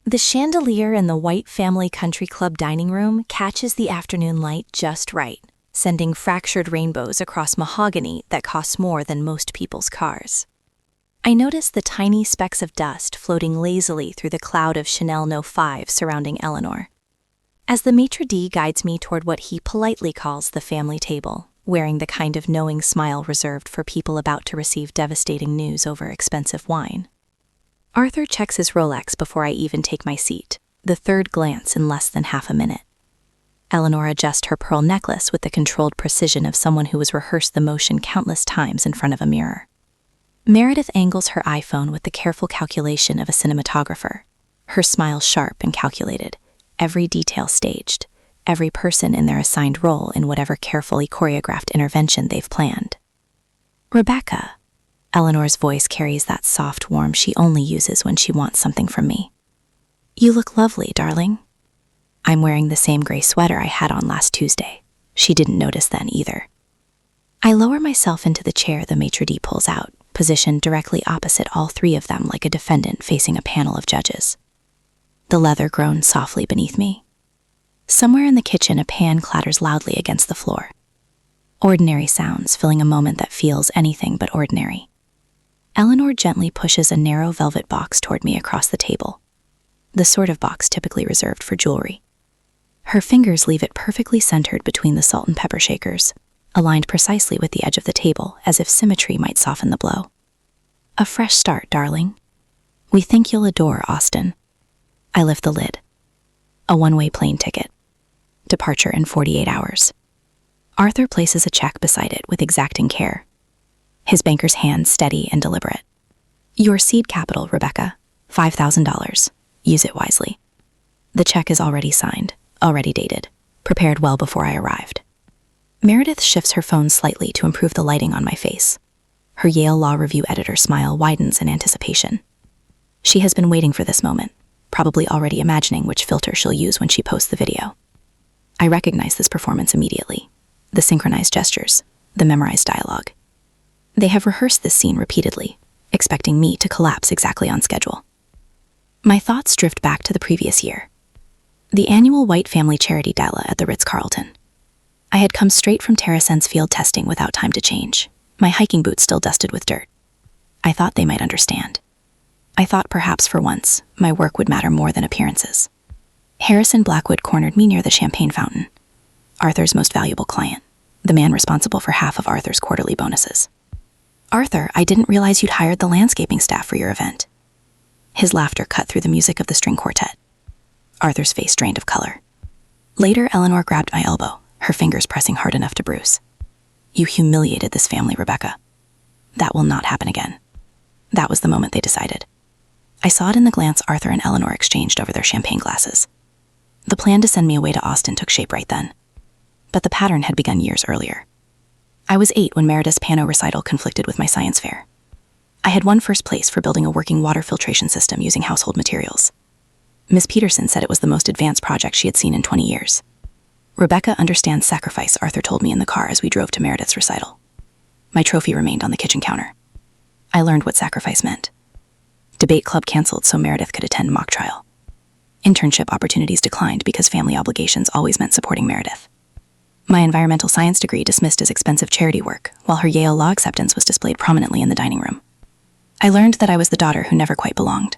The chandelier in the White Family Country Club dining room catches the afternoon light just right, sending fractured rainbows across mahogany that costs more than most people's cars. I notice the tiny specks of dust floating lazily through the cloud of Chanel No. 5 surrounding Eleanor. As the maitre d' guides me toward what he politely calls the family table, wearing the kind of knowing smile reserved for people about to receive devastating news over expensive wine. Arthur checks his Rolex before I even take my seat, the third glance in less than half a minute. Eleanor adjusts her pearl necklace with the controlled precision of someone who has rehearsed the motion countless times in front of a mirror. Meredith angles her iPhone with the careful calculation of a cinematographer, her smile sharp and calculated, every detail staged, every person in their assigned role in whatever carefully choreographed intervention they've planned. Rebecca. Eleanor's voice carries that soft warmth she only uses when she wants something from me. You look lovely, darling. I'm wearing the same gray sweater I had on last Tuesday. She didn't notice then either. I lower myself into the chair the maitre d' pulls out, positioned directly opposite all three of them like a defendant facing a panel of judges. The leather groans softly beneath me. Somewhere in the kitchen, a pan clatters loudly against the floor. Ordinary sounds filling a moment that feels anything but ordinary. Eleanor gently pushes a narrow velvet box toward me across the table, the sort of box typically reserved for jewelry. Her fingers leave it perfectly centered between the salt and pepper shakers, aligned precisely with the edge of the table as if symmetry might soften the blow. A fresh start, darling. We think you'll adore Austin. I lift the lid. A one-way plane ticket. Departure in 48 hours. Arthur places a check beside it with exacting care, his banker's hand steady and deliberate. Your seed capital, Rebecca, $5,000. Use it wisely. The check is already signed, already dated, prepared well before I arrived. Meredith shifts her phone slightly to improve the lighting on my face. Her Yale Law Review editor smile widens in anticipation. She has been waiting for this moment, probably already imagining which filter she'll use when she posts the video. I recognize this performance immediately. The synchronized gestures, the memorized dialogue. They have rehearsed this scene repeatedly, expecting me to collapse exactly on schedule. My thoughts drift back to the previous year. The annual White Family Charity Gala at the Ritz-Carlton. I had come straight from TerraSense field testing without time to change, my hiking boots still dusted with dirt. I thought they might understand. I thought perhaps for once, my work would matter more than appearances. Harrison Blackwood cornered me near the champagne fountain. Arthur's most valuable client, the man responsible for half of Arthur's quarterly bonuses. Arthur, I didn't realize you'd hired the landscaping staff for your event. His laughter cut through the music of the string quartet. Arthur's face drained of color. Later, Eleanor grabbed my elbow, her fingers pressing hard enough to bruise. You humiliated this family, Rebecca. That will not happen again. That was the moment they decided. I saw it in the glance Arthur and Eleanor exchanged over their champagne glasses. The plan to send me away to Austin took shape right then. But the pattern had begun years earlier. I was 8 when Meredith's piano recital conflicted with my science fair. I had won first place for building a working water filtration system using household materials. Miss Peterson said it was the most advanced project she had seen in 20 years. Rebecca understands sacrifice, Arthur told me in the car as we drove to Meredith's recital. My trophy remained on the kitchen counter. I learned what sacrifice meant. Debate club canceled so Meredith could attend mock trial. Internship opportunities declined because family obligations always meant supporting Meredith. My environmental science degree dismissed as expensive charity work, while her Yale law acceptance was displayed prominently in the dining room. I learned that I was the daughter who never quite belonged.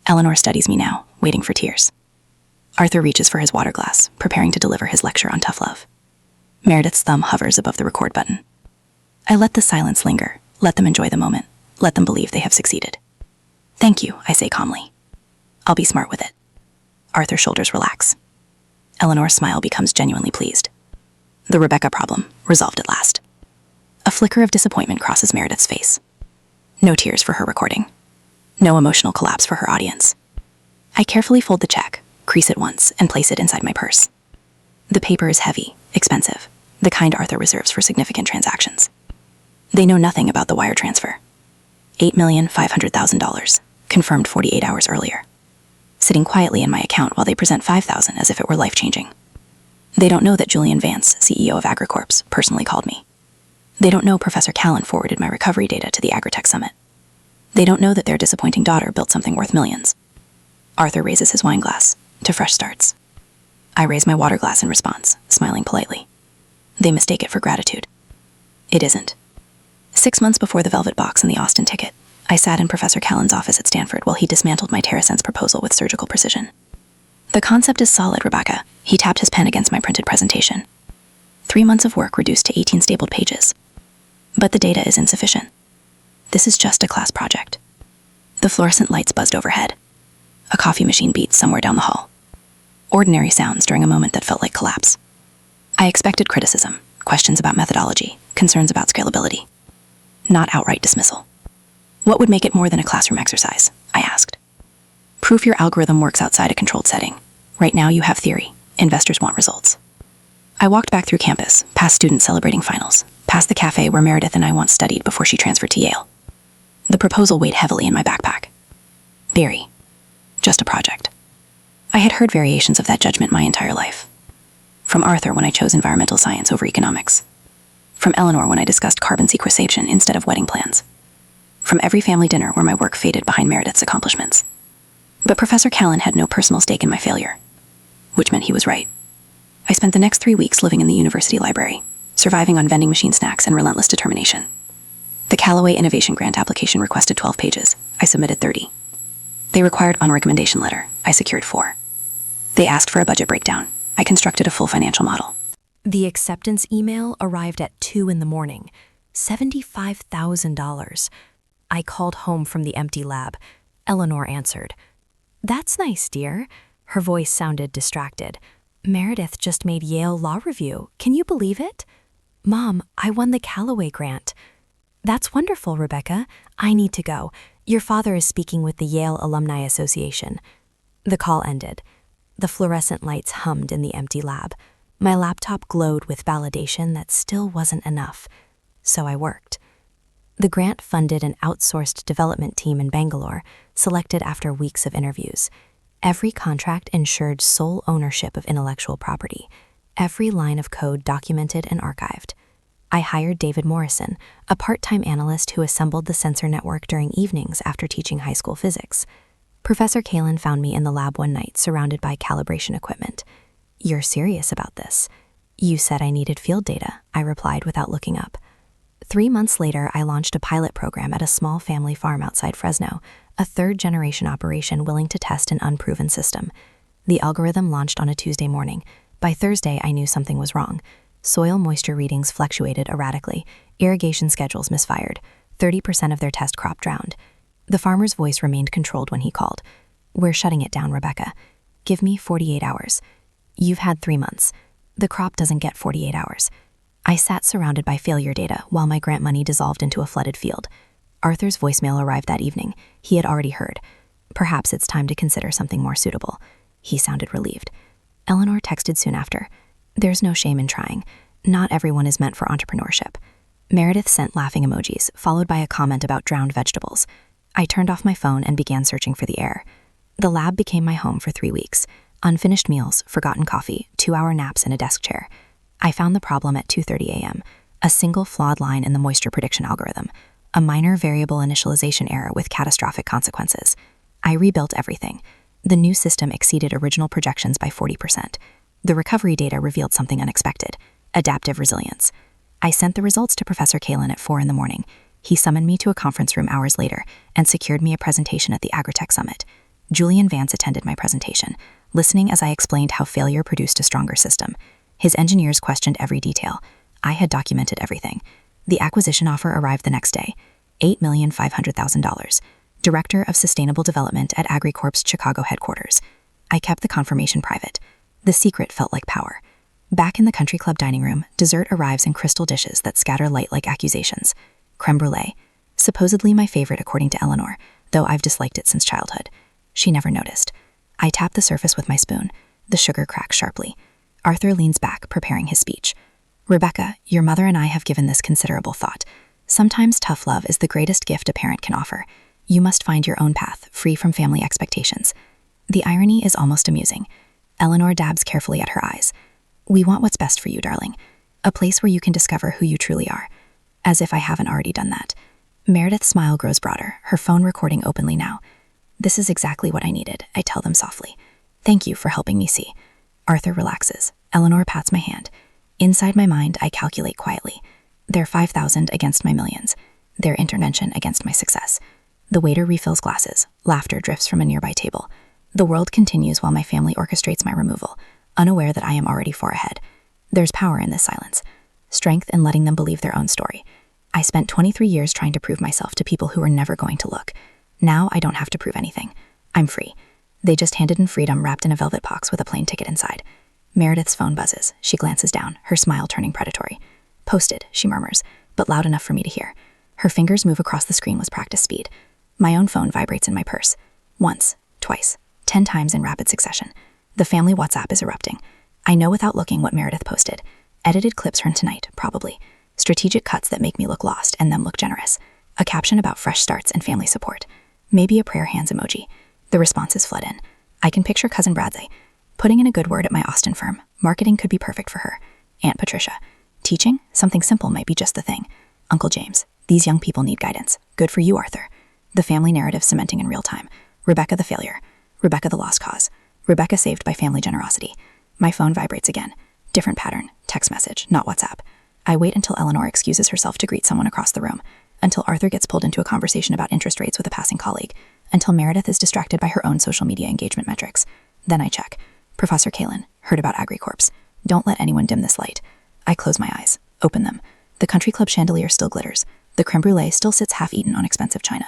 Eleanor studies me now, waiting for tears. Arthur reaches for his water glass, preparing to deliver his lecture on tough love. Meredith's thumb hovers above the record button. I let the silence linger, let them enjoy the moment, let them believe they have succeeded. Thank you, I say calmly. I'll be smart with it. Arthur's shoulders relax. Eleanor's smile becomes genuinely pleased. The Rebecca problem, resolved at last. A flicker of disappointment crosses Meredith's face. No tears for her recording. No emotional collapse for her audience. I carefully fold the check, crease it once, and place it inside my purse. The paper is heavy, expensive, the kind Arthur reserves for significant transactions. They know nothing about the wire transfer. $8,500,000, confirmed 48 hours earlier. Sitting quietly in my account while they present $5,000 as if it were life-changing. They don't know that Julian Vance, CEO of AgriCorp, personally called me. They don't know Professor Callan forwarded my recovery data to the AgTech Summit. They don't know that their disappointing daughter built something worth millions. Arthur raises his wine glass to fresh starts. I raise my water glass in response, smiling politely. They mistake it for gratitude. It isn't. 6 months before the velvet box and the Austin ticket, I sat in Professor Callan's office at Stanford while he dismantled my TerraSense proposal with surgical precision. The concept is solid, Rebecca. He tapped his pen against my printed presentation. 3 months of work reduced to 18 stapled pages. But the data is insufficient. This is just a class project. The fluorescent lights buzzed overhead. A coffee machine beat somewhere down the hall. Ordinary sounds during a moment that felt like collapse. I expected criticism, questions about methodology, concerns about scalability. Not outright dismissal. What would make it more than a classroom exercise? I asked. Proof your algorithm works outside a controlled setting. Right now you have theory. Investors want results. I walked back through campus, past students celebrating finals, past the cafe where Meredith and I once studied before she transferred to Yale. The proposal weighed heavily in my backpack. Theory. Just a project. I had heard variations of that judgment my entire life. From Arthur when I chose environmental science over economics. From Eleanor when I discussed carbon sequestration instead of wedding plans. From every family dinner where my work faded behind Meredith's accomplishments. But Professor Callan had no personal stake in my failure, which meant he was right. I spent the next 3 weeks living in the university library, surviving on vending machine snacks and relentless determination. The Callaway Innovation Grant application requested 12 pages. I submitted 30. They required on recommendation letter. I secured 4. They asked for a budget breakdown. I constructed a full financial model. The acceptance email arrived at 2 in the morning. $75,000. I called home from the empty lab. Eleanor answered. That's nice, dear. Her voice sounded distracted. Meredith just made Yale Law Review. Can you believe it? Mom, I won the Callaway grant. That's wonderful, Rebecca. I need to go. Your father is speaking with the Yale Alumni Association. The call ended. The fluorescent lights hummed in the empty lab. My laptop glowed with validation that still wasn't enough. So I worked. The grant funded an outsourced development team in Bangalore, selected after weeks of interviews. Every contract ensured sole ownership of intellectual property. Every line of code documented and archived. I hired David Morrison, a part-time analyst who assembled the sensor network during evenings after teaching high school physics. Professor Callan found me in the lab one night, surrounded by calibration equipment. You're serious about this? You said I needed field data, I replied without looking up. 3 months later, I launched a pilot program at a small family farm outside Fresno, a third-generation operation willing to test an unproven system. The algorithm launched on a Tuesday morning. By Thursday, I knew something was wrong. Soil moisture readings fluctuated erratically. Irrigation schedules misfired. 30% of their test crop drowned. The farmer's voice remained controlled when he called. We're shutting it down, Rebecca. Give me 48 hours. You've had 3 months. The crop doesn't get 48 hours. I sat surrounded by failure data while my grant money dissolved into a flooded field. Arthur's voicemail arrived that evening. He had already heard. Perhaps it's time to consider something more suitable. He sounded relieved. Eleanor texted soon after. There's no shame in trying. Not everyone is meant for entrepreneurship. Meredith sent laughing emojis, followed by a comment about drowned vegetables. I turned off my phone and began searching for the error. The lab became my home for 3 weeks. Unfinished meals, forgotten coffee, 2-hour naps in a desk chair. I found the problem at 2:30 a.m., a single flawed line in the moisture prediction algorithm, a minor variable initialization error with catastrophic consequences. I rebuilt everything. The new system exceeded original projections by 40%. The recovery data revealed something unexpected: adaptive resilience. I sent the results to Professor Callan at 4 in the morning. He summoned me to a conference room hours later and secured me a presentation at the AgTech Summit. Julian Vance attended my presentation, listening as I explained how failure produced a stronger system. His engineers questioned every detail. I had documented everything. The acquisition offer arrived the next day: $8,500,000. Director of Sustainable Development at AgriCorp's Chicago headquarters. I kept the confirmation private. The secret felt like power. Back in the country club dining room, dessert arrives in crystal dishes that scatter light like accusations. Creme brulee. Supposedly my favorite according to Eleanor, though I've disliked it since childhood. She never noticed. I tap the surface with my spoon. The sugar cracks sharply. Arthur leans back, preparing his speech. Rebecca, your mother and I have given this considerable thought. Sometimes tough love is the greatest gift a parent can offer. You must find your own path, free from family expectations. The irony is almost amusing. Eleanor dabs carefully at her eyes. We want what's best for you, darling. A place where you can discover who you truly are. As if I haven't already done that. Meredith's smile grows broader, her phone recording openly now. "This is exactly what I needed," I tell them softly. "Thank you for helping me see." Arthur relaxes. Eleanor pats my hand. Inside my mind, I calculate quietly. Their 5,000 against my millions. Their intervention against my success. The waiter refills glasses. Laughter drifts from a nearby table. The world continues while my family orchestrates my removal, unaware that I am already far ahead. There's power in this silence. Strength in letting them believe their own story. I spent 23 years trying to prove myself to people who were never going to look. Now I don't have to prove anything. I'm free. They just handed in freedom wrapped in a velvet box with a plane ticket inside. Meredith's phone buzzes. She glances down, her smile turning predatory. "Posted," she murmurs, but loud enough for me to hear. Her fingers move across the screen with practice speed. My own phone vibrates in my purse. Once, twice, 10 times in rapid succession. The family WhatsApp is erupting. I know without looking what Meredith posted. Edited clips from tonight, probably. Strategic cuts that make me look lost and them look generous. A caption about fresh starts and family support. Maybe a prayer hands emoji. The responses flood in. I can picture Cousin Bradley putting in a good word at my Austin firm. Marketing could be perfect for her. Aunt Patricia. Teaching? Something simple might be just the thing. Uncle James. These young people need guidance. Good for you, Arthur. The family narrative cementing in real time. Rebecca the failure. Rebecca the lost cause. Rebecca saved by family generosity. My phone vibrates again. Different pattern. Text message, not WhatsApp. I wait until Eleanor excuses herself to greet someone across the room. Until Arthur gets pulled into a conversation about interest rates with a passing colleague. Until Meredith is distracted by her own social media engagement metrics. Then I check. Professor Kalin, heard about AgriCorps. Don't let anyone dim this light. I close my eyes. Open them. The country club chandelier still glitters. The creme brulee still sits half-eaten on expensive china.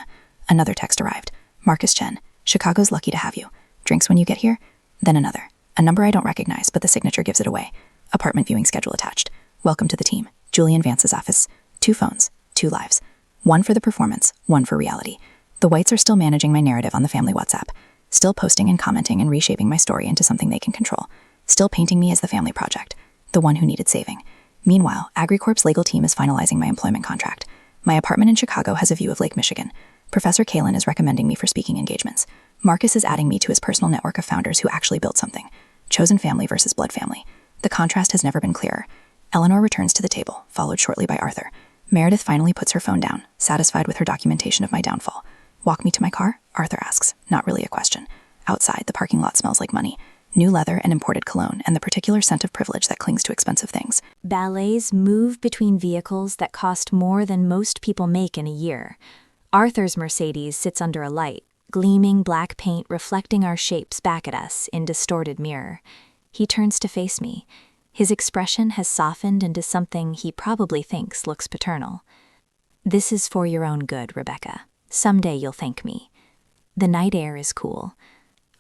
Another text arrived. Marcus Chen. Chicago's lucky to have you. Drinks when you get here? Then another. A number I don't recognize, but the signature gives it away. Apartment viewing schedule attached. Welcome to the team. Julian Vance's office. 2 phones. 2 lives. One for the performance, one for reality. The Whites are still managing my narrative on the family WhatsApp. Still posting and commenting and reshaping my story into something they can control. Still painting me as the family project. The one who needed saving. Meanwhile, AgriCorp's legal team is finalizing my employment contract. My apartment in Chicago has a view of Lake Michigan. Professor Kalin is recommending me for speaking engagements. Marcus is adding me to his personal network of founders who actually built something. Chosen family versus blood family. The contrast has never been clearer. Eleanor returns to the table, followed shortly by Arthur. Meredith finally puts her phone down, satisfied with her documentation of my downfall. "Walk me to my car?" Arthur asks, not really a question. Outside, the parking lot smells like money. New leather and imported cologne, and the particular scent of privilege that clings to expensive things. Ballets move between vehicles that cost more than most people make in a year. Arthur's Mercedes sits under a light, gleaming black paint reflecting our shapes back at us in distorted mirror. He turns to face me. His expression has softened into something he probably thinks looks paternal. "This is for your own good, Rebecca. Someday you'll thank me." The night air is cool.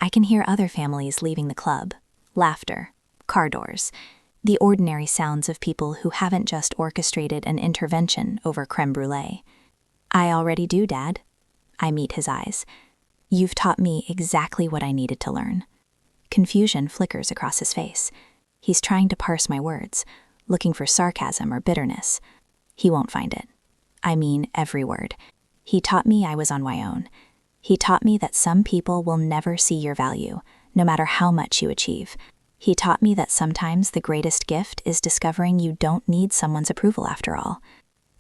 I can hear other families leaving the club. Laughter, car doors, the ordinary sounds of people who haven't just orchestrated an intervention over creme brulee. "I already do, Dad." I meet his eyes. "You've taught me exactly what I needed to learn." Confusion flickers across his face. He's trying to parse my words, looking for sarcasm or bitterness. He won't find it. I mean every word. He taught me I was on my own. He taught me that some people will never see your value, no matter how much you achieve. He taught me that sometimes the greatest gift is discovering you don't need someone's approval after all.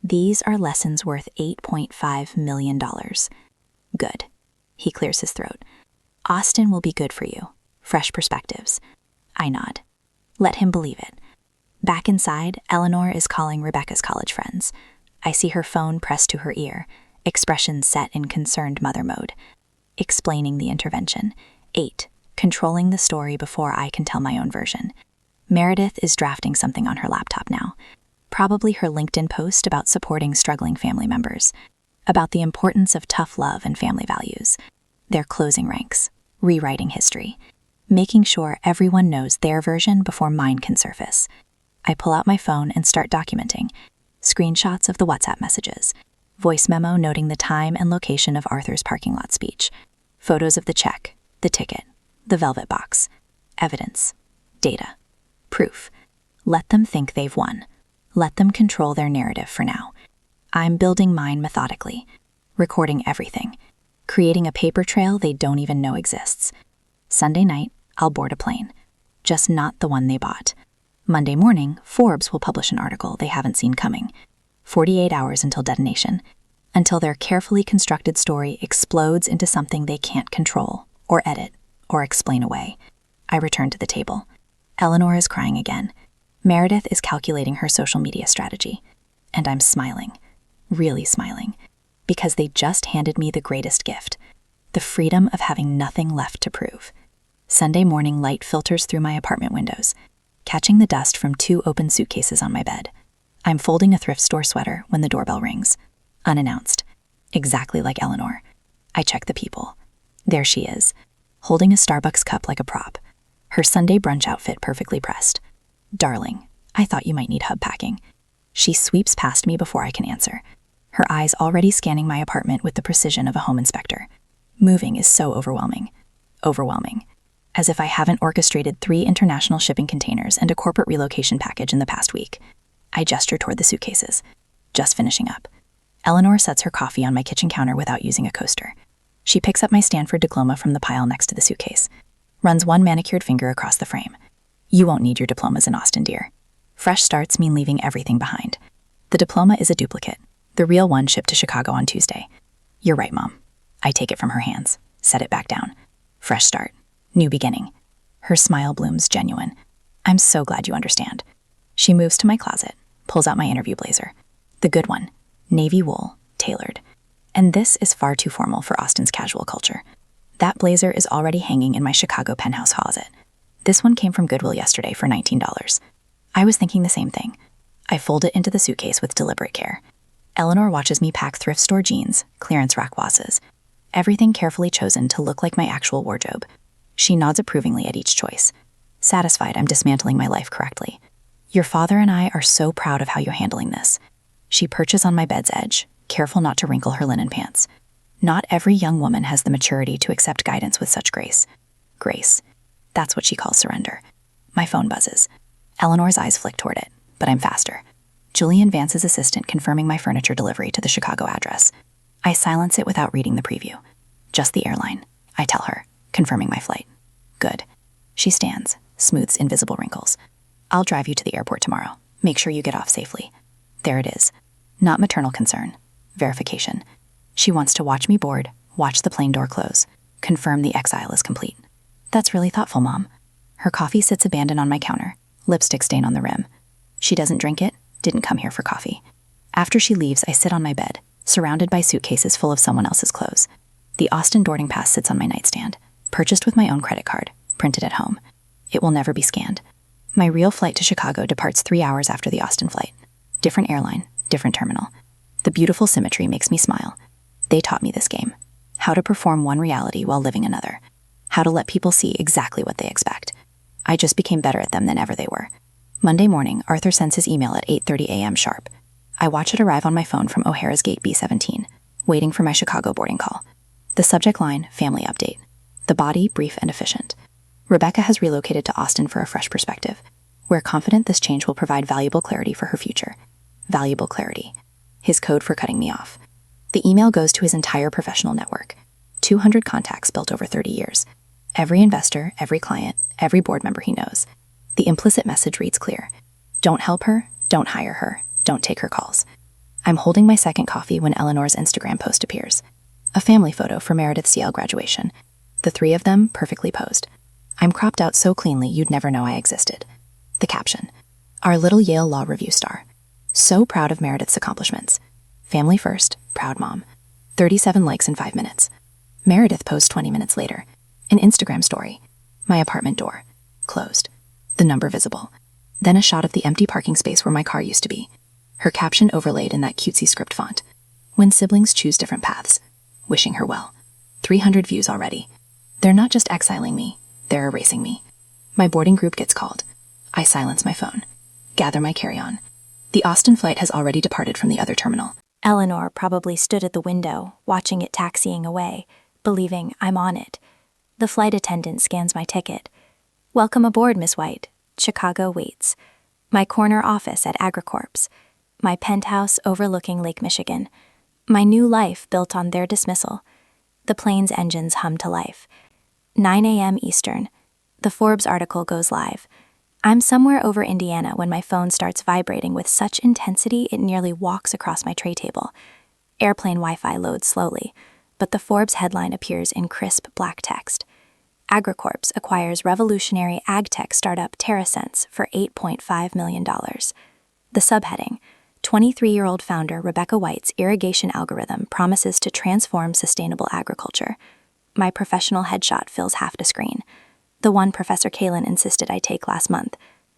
These are lessons worth $8.5 million. Good. He clears his throat. "Austin will be good for you. Fresh perspectives." I nod. Let him believe it. Back inside, Eleanor is calling Rebecca's college friends. I see her phone pressed to her ear, expression set in concerned mother mode. Explaining the intervention. 8. Controlling the story before I can tell my own version. Meredith is drafting something on her laptop now. Probably her LinkedIn post about supporting struggling family members. About the importance of tough love and family values. They're closing ranks, rewriting history. Making sure everyone knows their version before mine can surface. I pull out my phone and start documenting. Screenshots of the WhatsApp messages. Voice memo noting the time and location of Arthur's parking lot speech. Photos of the check, the ticket, the velvet box. Evidence. Data. Proof. Let them think they've won. Let them control their narrative for now. I'm building mine methodically. Recording everything. Creating a paper trail they don't even know exists. Sunday night, I'll board a plane. Just not the one they bought. Monday morning, Forbes will publish an article they haven't seen coming. 48 hours until detonation. until their carefully constructed story explodes into something they can't control, or edit, or explain away. I return to the table. Eleanor is crying again. Meredith is calculating her social media strategy. And I'm smiling, really smiling, because they just handed me the greatest gift, the freedom of having nothing left to prove. Sunday morning light filters through my apartment windows, catching the dust from 2 open suitcases on my bed. I'm folding a thrift store sweater when the doorbell rings. Unannounced. Exactly like Eleanor. I check the people. There she is, holding a Starbucks cup like a prop. Her Sunday brunch outfit perfectly pressed. Darling, I thought you might need hub packing. She sweeps past me before I can answer, her eyes already scanning my apartment with the precision of a home inspector. Moving is so overwhelming. Overwhelming. As if I haven't orchestrated 3 international shipping containers and a corporate relocation package in the past week. I gesture toward the suitcases. Just finishing up. Eleanor sets her coffee on my kitchen counter without using a coaster. She picks up my Stanford diploma from the pile next to the suitcase. Runs one manicured finger across the frame. You won't need your diplomas in Austin, dear. Fresh starts mean leaving everything behind. The diploma is a duplicate. The real one shipped to Chicago on Tuesday. You're right, Mom. I take it from her hands, set it back down. Fresh start. New beginning. Her smile blooms genuine. I'm so glad you understand. She moves to my closet, pulls out my interview blazer. The good one. Navy wool, tailored. And this is far too formal for Austin's casual culture. That blazer is already hanging in my Chicago penthouse closet. This one came from Goodwill yesterday for $19. I was thinking the same thing. I fold it into the suitcase with deliberate care. Eleanor watches me pack thrift store jeans, clearance rack wasses. Everything carefully chosen to look like my actual wardrobe. She nods approvingly at each choice. Satisfied I'm dismantling my life correctly. Your father and I are so proud of how you're handling this. She perches on my bed's edge, careful not to wrinkle her linen pants. Not every young woman has the maturity to accept guidance with such grace. Grace. That's what she calls surrender. My phone buzzes. Eleanor's eyes flick toward it, but I'm faster. Julian Vance's assistant confirming my furniture delivery to the Chicago address. I silence it without reading the preview. Just the airline, I tell her, confirming my flight. Good. She stands, smooths invisible wrinkles. I'll drive you to the airport tomorrow. Make sure you get off safely. There it is. Not maternal concern. Verification. She wants to watch me board, watch the plane door close, confirm the exile is complete. That's really thoughtful, Mom. Her coffee sits abandoned on my counter, lipstick stain on the rim. She doesn't drink it, didn't come here for coffee. After she leaves, I sit on my bed, surrounded by suitcases full of someone else's clothes. The Austin boarding pass sits on my nightstand, purchased with my own credit card, printed at home. It will never be scanned. My real flight to Chicago departs 3 hours after the Austin flight. Different airline, different terminal. The beautiful symmetry makes me smile. They taught me this game. How to perform one reality while living another. How to let people see exactly what they expect. I just became better at them than ever they were. Monday morning, Arthur sends his email at 8:30 a.m. sharp. I watch it arrive on my phone from O'Hara's Gate B-17, waiting for my Chicago boarding call. The subject line, family update. The body, brief and efficient. Rebecca has relocated to Austin for a fresh perspective. We're confident this change will provide valuable clarity for her future. Valuable clarity. His code for cutting me off. The email goes to his entire professional network. 200 contacts built over 30 years. Every investor, every client, every board member he knows. The implicit message reads clear. Don't help her, don't hire her, don't take her calls. I'm holding my second coffee when Eleanor's Instagram post appears. A family photo for Meredith's Yale graduation. The 3 of them perfectly posed. I'm cropped out so cleanly you'd never know I existed. The caption. Our little Yale Law Review star. So proud of Meredith's accomplishments. Family first, proud mom. 37 likes in 5 minutes. Meredith posts 20 minutes later. An Instagram story. My apartment door. Closed. The number visible. Then a shot of the empty parking space where my car used to be. Her caption overlaid in that cutesy script font. When siblings choose different paths. Wishing her well. 300 views already. They're not just exiling me, they're erasing me. My boarding group gets called. I silence my phone. Gather my carry-on. The Austin flight has already departed from the other terminal. Eleanor probably stood at the window, watching it taxiing away, believing I'm on it. The flight attendant scans my ticket. Welcome aboard, Miss White. Chicago waits. My corner office at AgriCorp's. My penthouse overlooking Lake Michigan. My new life built on their dismissal. The plane's engines hum to life. 9 a.m. Eastern. The Forbes article goes live. I'm somewhere over Indiana when my phone starts vibrating with such intensity it nearly walks across my tray table. Airplane Wi-Fi loads slowly, but the Forbes headline appears in crisp black text. AgriCorp acquires revolutionary AgTech startup TerraSense for $8.5 million. The subheading: 23-year-old founder Rebecca White's irrigation algorithm promises to transform sustainable agriculture. My professional headshot fills half the screen. The one Professor Kalin insisted I take last month.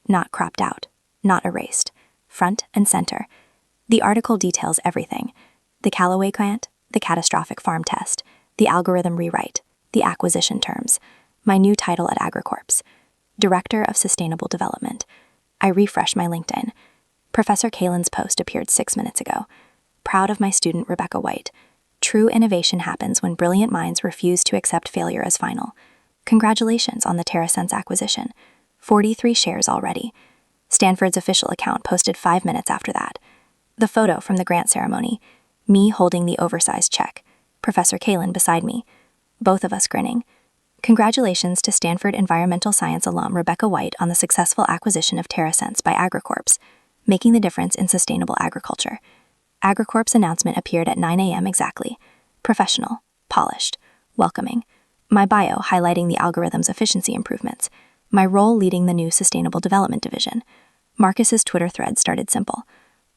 Not cropped out. Not erased. Front and center. The article details everything: the Callaway plant, the catastrophic farm test, the algorithm rewrite, the acquisition terms, my new title at AgriCorp: Director of Sustainable Development. I refresh my LinkedIn. Professor Kalin's post appeared 6 minutes ago. Proud of my student Rebecca White. True innovation happens when brilliant minds refuse to accept failure as final. Congratulations on the TerraSense acquisition. 43 shares already. Stanford's official account posted 5 minutes after that. The photo from the grant ceremony: me holding the oversized check, Professor Kalin beside me, both of us grinning. Congratulations to Stanford environmental science alum Rebecca White on the successful acquisition of TerraSense by AgriCorp, making the difference in sustainable agriculture. AgriCorp's announcement appeared at 9 a.m. exactly. Professional, polished, welcoming. My bio highlighting the algorithm's efficiency improvements. My role leading the new Sustainable Development Division. Marcus's Twitter thread started simple.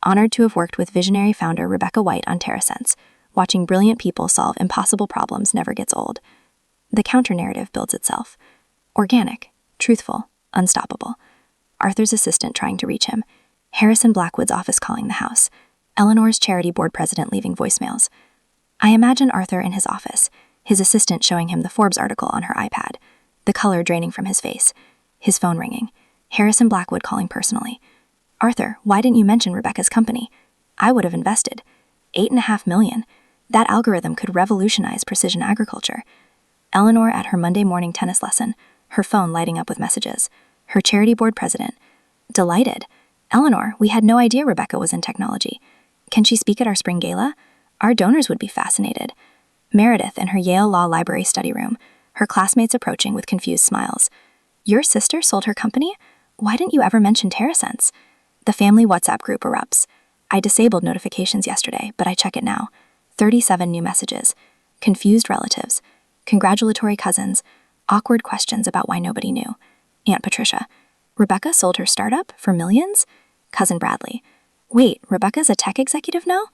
Honored to have worked with visionary founder Rebecca White on TerraSense. Watching brilliant people solve impossible problems never gets old. The counter-narrative builds itself. Organic, truthful, unstoppable. Arthur's assistant trying to reach him. Harrison Blackwood's office calling the house. Eleanor's charity board president leaving voicemails. I imagine Arthur in his office, his assistant showing him the Forbes article on her iPad, the color draining from his face, his phone ringing. Harrison Blackwood calling personally. Arthur, why didn't you mention Rebecca's company? I would have invested. $8.5 million. That algorithm could revolutionize precision agriculture. Eleanor at her Monday morning tennis lesson, her phone lighting up with messages. Her charity board president. Delighted. Eleanor, we had no idea Rebecca was in technology. Can she speak at our spring gala? Our donors would be fascinated. Meredith in her Yale Law Library study room, her classmates approaching with confused smiles. Your sister sold her company? Why didn't you ever mention TerraSense? The family WhatsApp group erupts. I disabled notifications yesterday, but I check it now. 37 new messages. Confused relatives. Congratulatory cousins. Awkward questions about why nobody knew. Aunt Patricia. Rebecca sold her startup for millions? Cousin Bradley. Wait, Rebecca's a tech executive now?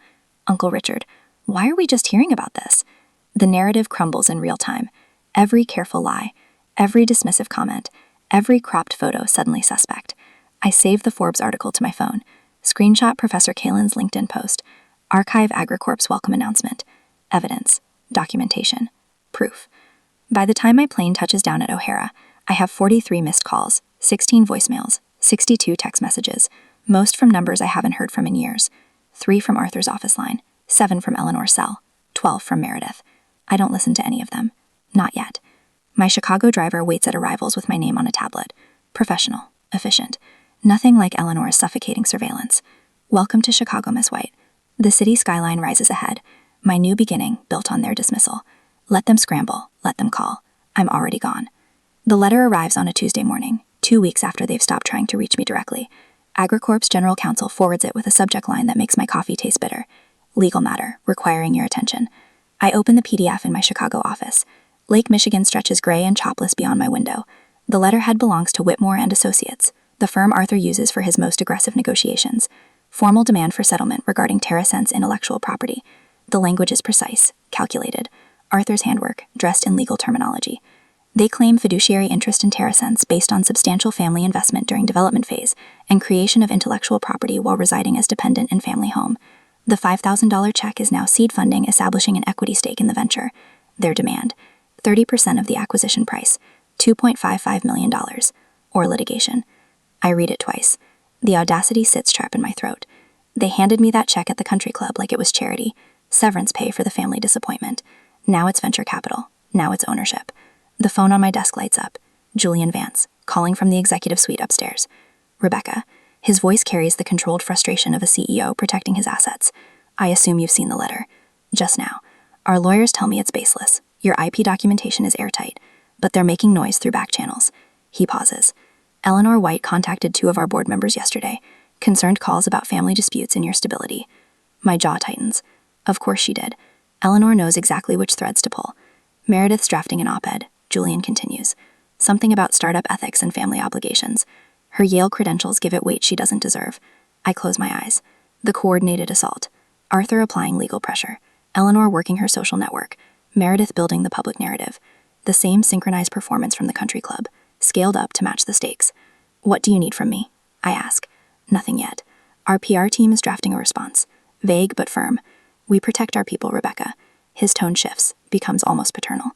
Uncle Richard. Why are we just hearing about this? The narrative crumbles in real time. Every careful lie, every dismissive comment, every cropped photo suddenly suspect. I save the Forbes article to my phone. Screenshot Professor Kalin's LinkedIn post. Archive AgriCorp's welcome announcement. Evidence. Documentation. Proof. By the time my plane touches down at O'Hara, I have 43 missed calls, 16 voicemails, 62 text messages, most from numbers I haven't heard from in years, 3 from Arthur's office line, 7 from Eleanor's cell, 12 from Meredith. I don't listen to any of them. Not yet. My Chicago driver waits at arrivals with my name on a tablet. Professional. Efficient. Nothing like Eleanor's suffocating surveillance. Welcome to Chicago, Miss White. The city skyline rises ahead. My new beginning, built on their dismissal. Let them scramble. Let them call. I'm already gone. The letter arrives on a Tuesday morning, 2 weeks after they've stopped trying to reach me directly. AgriCorp's general counsel forwards it with a subject line that makes my coffee taste bitter. Legal matter, requiring your attention. I open the PDF in my Chicago office. Lake Michigan stretches gray and chopless beyond my window. The letterhead belongs to Whitmore and Associates, the firm Arthur uses for his most aggressive negotiations. Formal demand for settlement regarding TerraSense intellectual property. The language is precise, calculated. Arthur's handwork, dressed in legal terminology. They claim fiduciary interest in TerraSense based on substantial family investment during development phase and creation of intellectual property while residing as dependent in family home. The $5,000 check is now seed funding establishing an equity stake in the venture. Their demand, 30% of the acquisition price, $2.55 million, or litigation. I read it twice. The audacity sits sharp in my throat. They handed me that check at the country club like it was charity, severance pay for the family disappointment. Now it's venture capital. Now it's ownership. The phone on my desk lights up. Julian Vance, calling from the executive suite upstairs. Rebecca. His voice carries the controlled frustration of a CEO protecting his assets. I assume you've seen the letter. Just now. Our lawyers tell me it's baseless. Your IP documentation is airtight, but they're making noise through back channels. He pauses. Eleanor White contacted 2 of our board members yesterday. Concerned calls about family disputes and your stability. My jaw tightens. Of course she did. Eleanor knows exactly which threads to pull. Meredith's drafting an op-ed. Julian continues. Something about startup ethics and family obligations. Her Yale credentials give it weight she doesn't deserve. I close my eyes. The coordinated assault. Arthur applying legal pressure. Eleanor working her social network. Meredith building the public narrative. The same synchronized performance from the country club, scaled up to match the stakes. What do you need from me? I ask. Nothing yet. Our PR team is drafting a response. Vague but firm. We protect our people, Rebecca. His tone shifts, becomes almost paternal.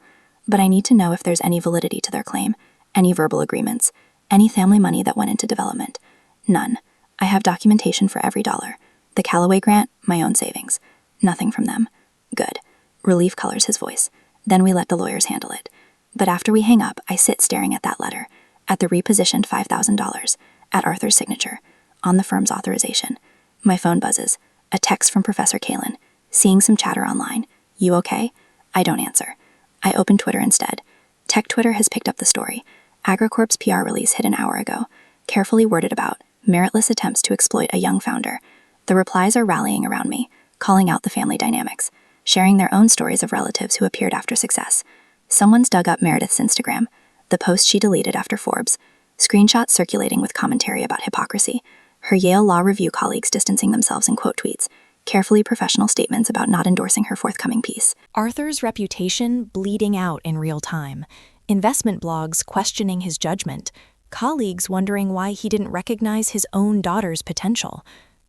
But I need to know if there's any validity to their claim, any verbal agreements, any family money that went into development. None. I have documentation for every dollar. The Callaway grant, my own savings. Nothing from them. Good. Relief colors his voice. Then we let the lawyers handle it. But after we hang up, I sit staring at that letter, at the repositioned $5,000, at Arthur's signature, on the firm's authorization. My phone buzzes. A text from Professor Kalin. Seeing some chatter online. You okay? I don't answer. I open Twitter instead. Tech Twitter has picked up the story. AgriCorp's PR release hit an hour ago, carefully worded about meritless attempts to exploit a young founder. The replies are rallying around me, calling out the family dynamics, sharing their own stories of relatives who appeared after success. Someone's dug up Meredith's Instagram, the post she deleted after Forbes, screenshots circulating with commentary about hypocrisy, her Yale Law Review colleagues distancing themselves in quote tweets, carefully professional statements about not endorsing her forthcoming piece. Arthur's reputation bleeding out in real time, investment blogs questioning his judgment, colleagues wondering why he didn't recognize his own daughter's potential.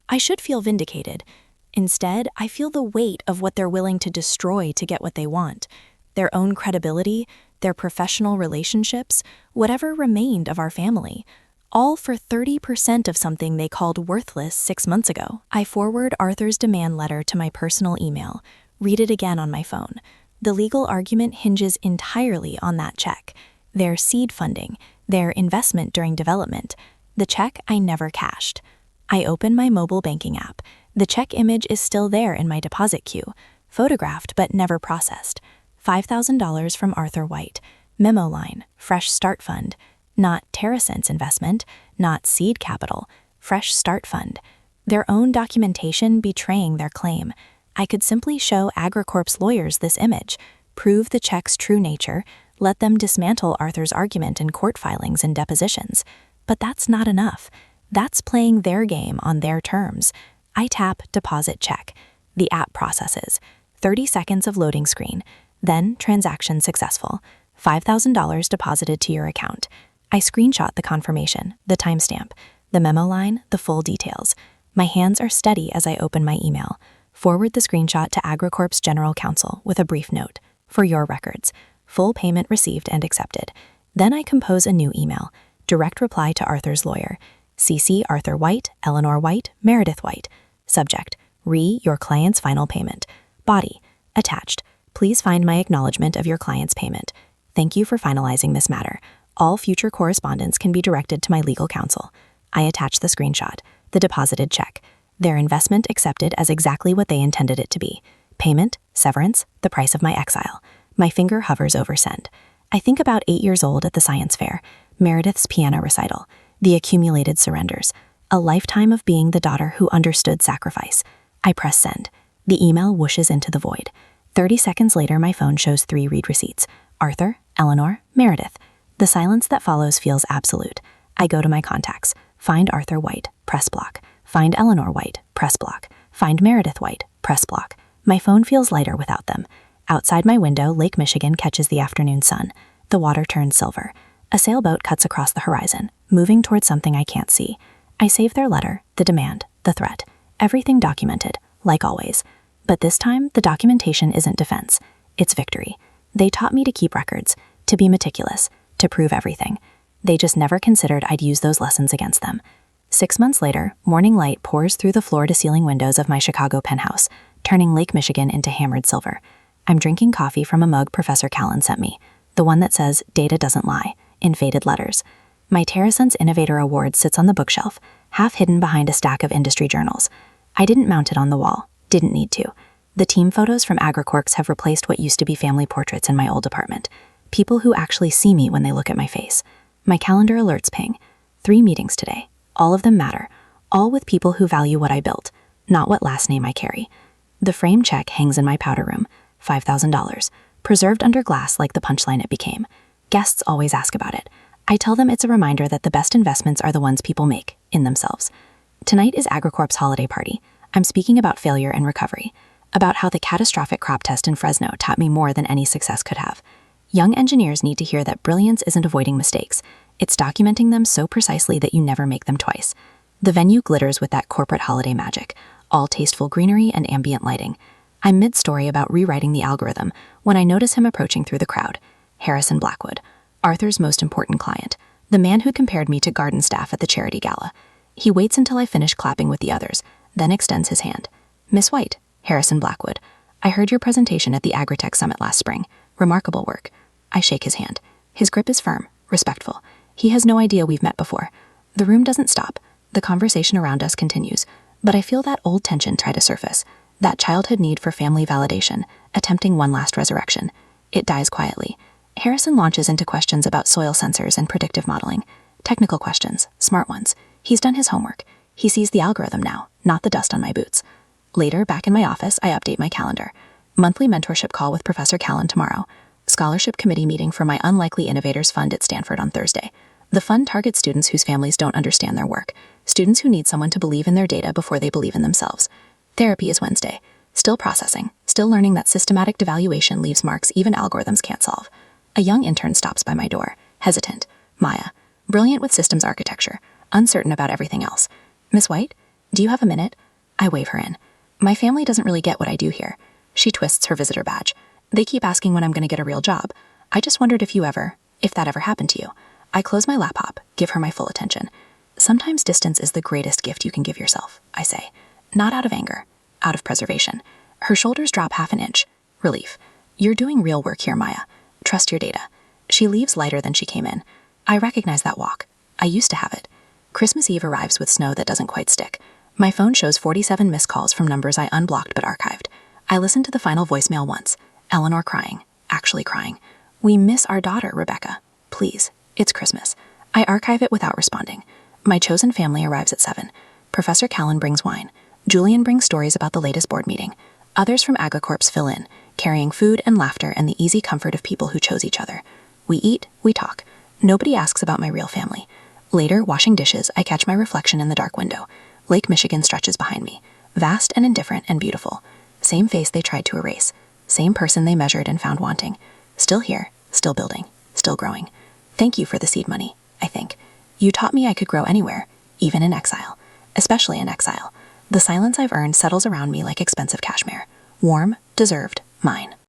I should feel vindicated. Instead, I feel the weight of what they're willing to destroy to get what they want. Their own credibility, their professional relationships, whatever remained of our family. All for 30% of something they called worthless 6 months ago. I forward Arthur's demand letter to my personal email, read it again on my phone. The legal argument hinges entirely on that check, their seed funding, their investment during development. The check I never cashed. I open my mobile banking app. The check image is still there in my deposit queue, photographed but never processed. $5,000 from Arthur White. Memo line, Fresh Start Fund. Not TerraSense investment, not seed capital, Fresh Start Fund. Their own documentation betraying their claim. I could simply show AgriCorp's lawyers this image, prove the check's true nature, let them dismantle Arthur's argument in court filings and depositions. But that's not enough. That's playing their game on their terms. I tap deposit check. The app processes. 30 seconds of loading screen. Then transaction successful. $5,000 deposited to your account. I screenshot the confirmation, the timestamp, the memo line, the full details. My hands are steady as I open my email. Forward the screenshot to AgriCorp's general counsel with a brief note. For your records. Full payment received and accepted. Then I compose a new email. Direct reply to Arthur's lawyer. CC Arthur White, Eleanor White, Meredith White. Subject. Your client's final payment. Body. Attached. Please find my acknowledgement of your client's payment. Thank you for finalizing this matter. All future correspondence can be directed to my legal counsel. I attach the screenshot, the deposited check. Their investment accepted as exactly what they intended it to be. Payment, severance, the price of my exile. My finger hovers over send. I think about 8 years old at the science fair, Meredith's piano recital, the accumulated surrenders, a lifetime of being the daughter who understood sacrifice. I press send. The email whooshes into the void. 30 seconds later, my phone shows 3 read receipts. Arthur, Eleanor, Meredith. The silence that follows feels absolute. I go to my contacts. Find Arthur White, press block. Find Eleanor White, press block. Find Meredith White, press block. My phone feels lighter without them. Outside my window, Lake Michigan catches the afternoon sun. The water turns silver. A sailboat cuts across the horizon, moving towards something I can't see. I save their letter, the demand, the threat. Everything documented, like always. But this time, the documentation isn't defense. It's victory. They taught me to keep records, to be meticulous, to prove everything. They just never considered I'd use those lessons against them. 6 months later, morning light pours through the floor-to-ceiling windows of my Chicago penthouse, turning Lake Michigan into hammered silver. I'm drinking coffee from a mug Professor Kalin sent me, the one that says, "Data doesn't lie," in faded letters. My TerraSense Innovator Award sits on the bookshelf, half hidden behind a stack of industry journals. I didn't mount it on the wall, didn't need to. The team photos from AgriCorps have replaced what used to be family portraits in my old apartment. People who actually see me when they look at my face. My calendar alerts ping. 3 meetings today. All of them matter. All with people who value what I built, not what last name I carry. The frame check hangs in my powder room, $5,000, preserved under glass like the punchline it became. Guests always ask about it. I tell them it's a reminder that the best investments are the ones people make, in themselves. Tonight is AgriCorp's holiday party. I'm speaking about failure and recovery, about how the catastrophic crop test in Fresno taught me more than any success could have. Young engineers need to hear that brilliance isn't avoiding mistakes. It's documenting them so precisely that you never make them twice. The venue glitters with that corporate holiday magic, all tasteful greenery and ambient lighting. I'm mid-story about rewriting the algorithm when I notice him approaching through the crowd. Harrison Blackwood, Arthur's most important client, the man who compared me to garden staff at the charity gala. He waits until I finish clapping with the others, then extends his hand. Miss White, Harrison Blackwood, I heard your presentation at the AgTech Summit last spring. Remarkable work. I shake his hand. His grip is firm, respectful. He has no idea we've met before. The room doesn't stop. The conversation around us continues, but I feel that old tension try to surface, that childhood need for family validation, attempting one last resurrection. It dies quietly. Harrison launches into questions about soil sensors and predictive modeling. Technical questions, smart ones. He's done his homework. He sees the algorithm now, not the dust on my boots. Later, back in my office, I update my calendar. Monthly mentorship call with Professor Callan tomorrow. Scholarship committee meeting for my Unlikely Innovators Fund at Stanford on Thursday. The fund targets students whose families don't understand their work, students who need someone to believe in their data before they believe in themselves. Therapy is Wednesday. Still processing, still learning that systematic devaluation leaves marks even algorithms can't solve. A young intern stops by my door, hesitant. Maya, brilliant with systems architecture, uncertain about everything else. Miss White, do you have a minute? I wave her in. My family doesn't really get what I do here. She twists her visitor badge. They keep asking when I'm going to get a real job. I just wondered if that ever happened to you. I close my laptop, give her my full attention. Sometimes distance is the greatest gift you can give yourself, I say. Not out of anger, out of preservation. Her shoulders drop half an inch. Relief. You're doing real work here, Maya. Trust your data. She leaves lighter than she came in. I recognize that walk. I used to have it. Christmas Eve arrives with snow that doesn't quite stick. My phone shows 47 missed calls from numbers I unblocked but archived. I listen to the final voicemail once. Eleanor crying. Actually crying. We miss our daughter, Rebecca. Please. It's Christmas. I archive it without responding. My chosen family arrives at 7. Professor Callan brings wine. Julian brings stories about the latest board meeting. Others from AgriCorps fill in, carrying food and laughter and the easy comfort of people who chose each other. We eat, we talk. Nobody asks about my real family. Later, washing dishes, I catch my reflection in the dark window. Lake Michigan stretches behind me, vast and indifferent and beautiful. Same face they tried to erase. Same person they measured and found wanting. Still here, still building, still growing. Thank you for the seed money, I think. You taught me I could grow anywhere, even in exile. Especially in exile. The silence I've earned settles around me like expensive cashmere. Warm, deserved, mine.